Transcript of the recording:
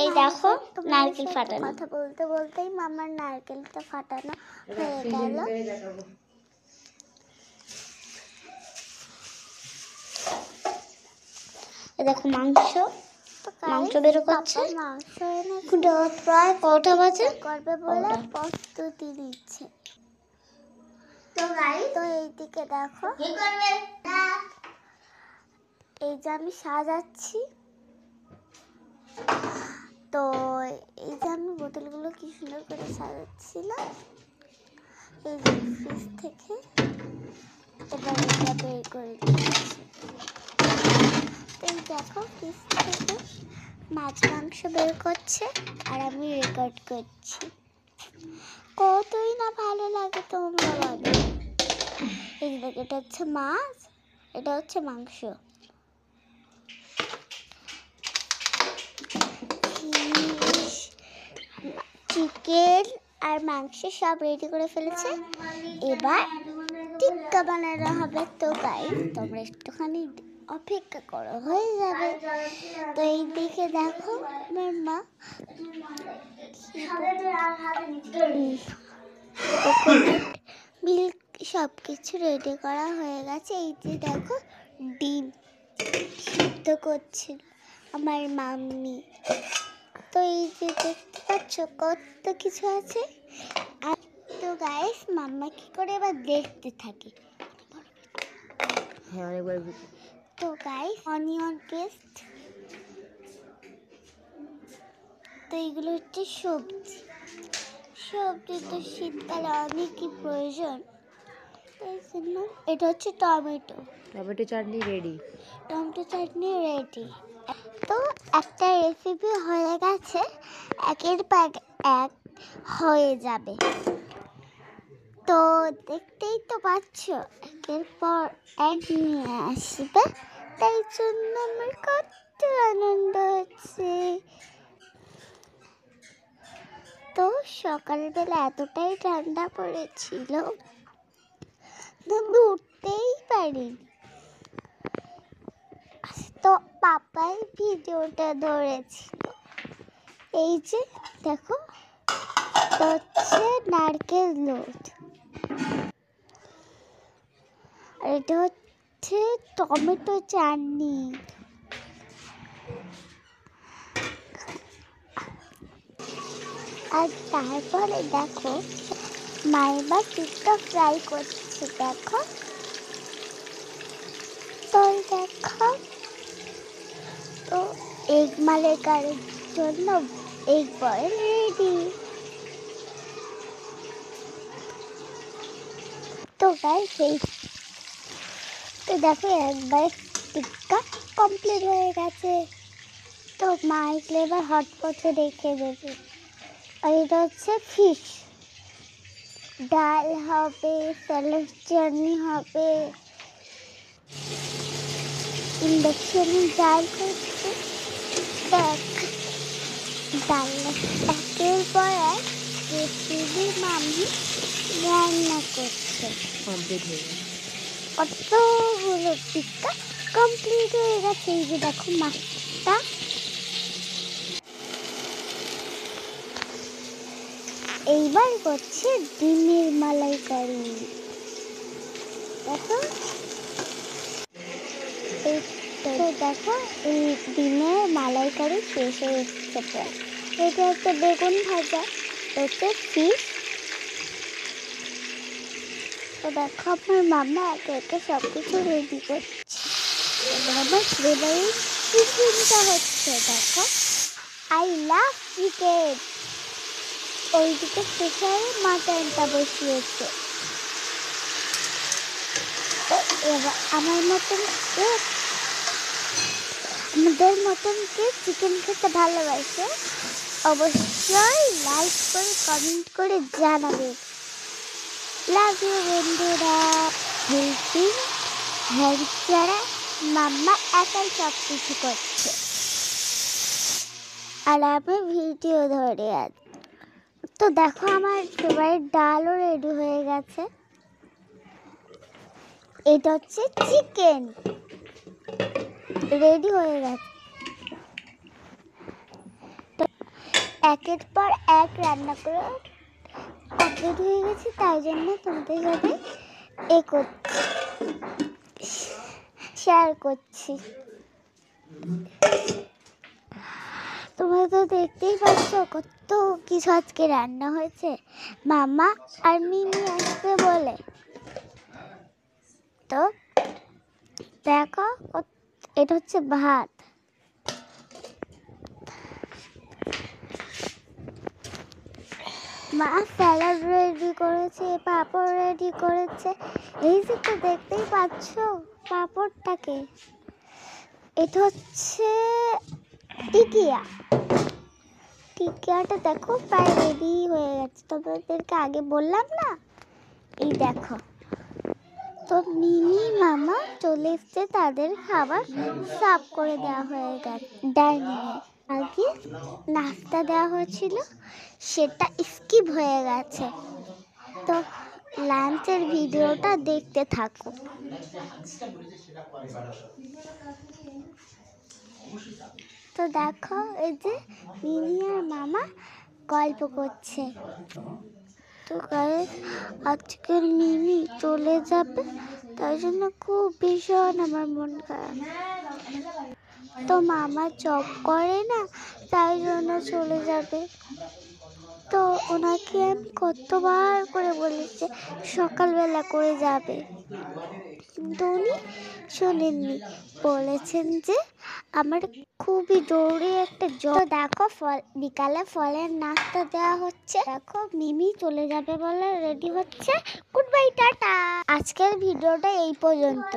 এই দেখো নারকেল ফাটানো। কথা বলতে বলতেই মামার নারকেলটা ফাটানো হয়ে গেল। দেখো মাংস বের করছে। মাংস প্রায় কটা বাজে করবে বলে প্রস্তুতি নিচ্ছে। তো এইদিকে দেখো এই যে আমি সাজাচ্ছি। তো এই যে আমি বোতলগুলো কি সুন্দর করে সাজাচ্ছিলাম। এই যে ফ্রিজ থেকে এবার এটা বের করে দিচ্ছি। এই দেখো ফ্রিজ থেকে মাছ মাংস বের করছে আর আমি রেকর্ড করছি। কতই না ভালো লাগে তোমরা বলো। এই দেখো এটা হচ্ছে মাছ, এটা হচ্ছে মাংস। চিকেন আর মাংস সব রেডি করে ফেলেছে। এবার টিক্কা বানানো হবে। তো গাইস তোমরা একটুখানি অপেক্ষা করো, হয়ে যাবে। তো এই দিকে দেখো আমার মা মিল্ক সব কিছু রেডি করা হয়ে গেছে। এই যে দেখো ডিম সিদ্ধ করছিল আমার মাম্মি। তো এই যে দেখতে পাচ্ছ কত কিছু আছে। আর তো গাইস মাম্মা কি করে এবার দেখতে থাকে। তো গাইস অনিয়ন পেস্ট, তো এগুলো হচ্ছে সবজি। তো শীতকালে অনেকই প্রয়োজন। এই জন্য এটা হচ্ছে টমেটো চাটনি রেডি। তো একটা রেসিপি হয়ে গেছে, একের পর এক হয়ে যাবে। তো দেখতেই তো পাচ্ছ একের পর এক নিয়ে আসবে, তাই জন্য আমার কত আনন্দ হচ্ছে। তো সকালবেলা এতটাই ঠান্ডা পড়েছিল আমি উঠতেই পারিনি। তো পাপাই ভিডিওটা ধরেছিল। এই যে দেখো হচ্ছে নারকেল দুধ, আর এটা হচ্ছে টমেটো চাটনি। আর তারপরে দেখো মাইবা টিক্কা ফ্রাই করছে। দেখো তো দেখো তো এগ মালাইকারির জন্য এগ বয়েল রেডি। তো গাইস এই তো দেখো একবার টিক্কা কমপ্লিট হয়ে গেছে। তো মা এগুলো এবার হটপটে রেখে দেবে। আর এটা হচ্ছে ফিশ, ডাল হবে, স্যালাড চাটনি হবে। ইন্ডাকশনে ডাল করছে, ডাল একের পর এক রেসিপি মামি রান্না করছে। কমপ্লিট হয়ে গেছে, কতগুলো টিক্কা কমপ্লিট হয়ে গেছে। এই যে দেখো মাছটা এইবার করছে ডিমের মালাইকারি। দেখো দেখো এই ডিমের মালাইকারি শেষ হয়ে এসছে প্রায়। এটা হচ্ছে বেগুন ভাজা, হচ্ছে ফিশ। তো দেখো আমার মামা একে একে সব কিছু রেডি করছে। আমার ফেভারিট চিকেনটা হচ্ছে, দেখো আই লাভ চিকেন। ওইদিকে স্পেশাল মাটনটা বসিয়েছে। তো এবার আমাদের মতন কে চিকেন খেতে ভালোবাসে অবশ্যই লাইক করে কমেন্ট করে জানাবে। লাভ ইউ বন্ধুরা। হেল্পিং হ্যান্ড ছাড়া মাম্মা একাই সব কিছু করছে আর আমি ভিডিও ধরে আছি। তো দেখো আমার ফেভারিট ডালও রেডি হয়ে গেছে। এটা হচ্ছে চিকেন রেডি হয়ে গেছে। তো একের পর এক রান্না করে কমপ্লিট হয়ে গেছে, তাই জন্য তোমাদের সাথে করছি, শেয়ার করছি। তোমরা তো দেখতেই পাচ্ছ কত কিছু আজকে রান্না হয়েছে। মামা আর মিমি আসবে বলে, তো দেখো এটা হচ্ছে ভাত, মা স্যালাড রেডি করেছে, পাঁপড় রেডি করেছে। এই যে তো দেখতেই পাচ্ছ পাঁপড়টাকে, এটা হচ্ছে টিকিয়া। টিকিয়াটা দেখো প্রায় রেডি হয়ে গেছে, তোমাদেরকে আগে বললাম না। এই দেখো, তো মিমি মামা চলে এসছে, তাদের খাবার সার্ভ করে দেওয়া হয়ে গেছে ডাইনিংয়ে। আগে নাস্তা দেওয়া হয়েছিল, সেটা স্কিপ হয়ে গেছে, তো লাঞ্চের ভিডিওটা দেখতে থাকো। তো দেখো এই যে মিমি আর মামা গল্প করছে। তো গাইস আজকের মিমি চলে যাবে, তাই জন্য খুব ভীষণ আমার মন খারাপ। তো মামা জব করে না, তাই জন্য চলে যাবে। তো ওনাকে আমি কতবার করে বলেছি সকালবেলা করে যাবে, কিন্তু উনি শোনেননি, বলেছেন যে আমার খুবই জরুরি একটা জব। দেখো বিকালে ফলের নাস্তা দেওয়া হচ্ছে, দেখো মিমি চলে যাবে বলে রেডি হচ্ছে। Good bye, tata. আজকের ভিডিওটা এই পর্যন্ত।